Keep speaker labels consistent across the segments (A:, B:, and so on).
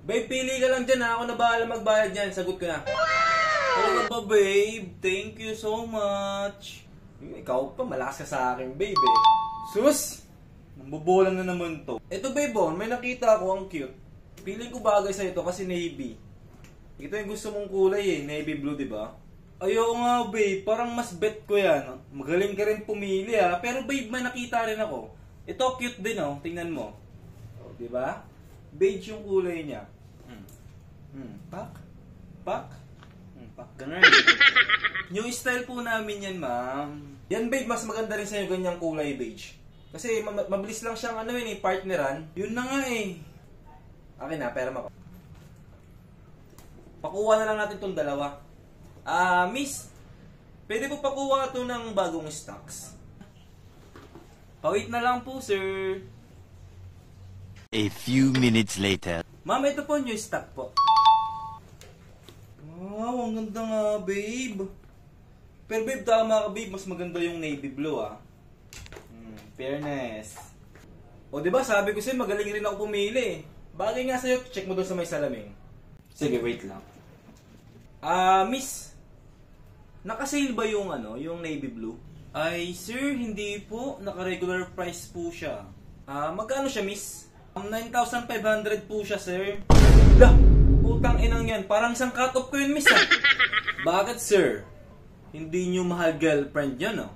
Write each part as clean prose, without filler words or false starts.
A: Babe, pili ka lang dyan ha. Ako na bahala magbayad dyan. Sagot ko na. Talaga ba, babe? Thank you so much. Ikaw pa, malakas ka sa akin, babe eh. Sus! Nambobolan na naman to. Ito, babe, oh, may nakita ako, ang cute. Piling ko bagay sa ito kasi navy. Ito yung gusto mong kulay eh, navy blue, di ba? Ayaw nga, babe. Parang mas bet ko yan. Magaling ka rin pumili ah. Pero babe, may nakita rin ako. Ito, cute din oh. Tingnan mo. Oh, di ba? Beige yung kulay niya. Pak? Pak? Pak. Ganun. Yung style po namin yan, ma'am. Yan, babe, mas maganda rin sa'yo ganyang kulay beige. Kasi mabilis lang siyang ano yun eh, partneran. Yun na nga eh. Akin na, pera mo. Pakuha na lang natin tong dalawa. Miss, pwede po pakuha ito ng bagong stocks. Pawait na lang po, sir.
B: A few minutes later.
A: Ma'am, ito po new stock po. Wow, ang ganda nga, babe. Pero babe, tama ka, babe. Mas maganda yung navy blue, ah. Fairness. O, diba, sabi ko sa'yo, magaling rin ako pumili. Bagay nga sa'yo, check mo doon sa may salamin. Sige, wait lang. Miss, naka-sale ba yung ano, yung navy blue? Ay, sir, hindi po. Naka-regular price po siya. Magkano siya, miss? 9,500 po siya, sir. Lah! Putang inang yan. Parang isang cut-off ko yun, miss, ah. Bakit, sir? Hindi nyo mahal girlfriend yun, no?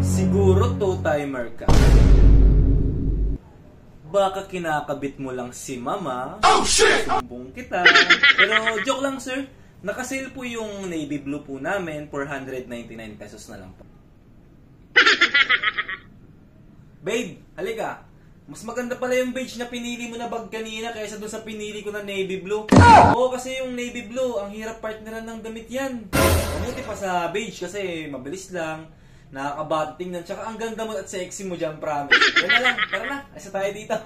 A: Siguro two-timer ka. Baka kinakabit mo lang si mama. Oh, shit! Sumbong kita. Pero joke lang, sir. Nakasale po yung navy blue po namin. 499 pesos na lang po. Babe, halika. Mas maganda pala yung beige na pinili mo na bag kanina kaysa dun sa pinili ko na navy blue. Oo, kasi yung navy blue, ang hirap partneran ng damit yan. Mabuti pa sa beige kasi mabilis lang, nakakabating tingnan, tsaka ang ganda mo at sexy mo dyan, promise. Yan na lang, tara na, asa tayo dito.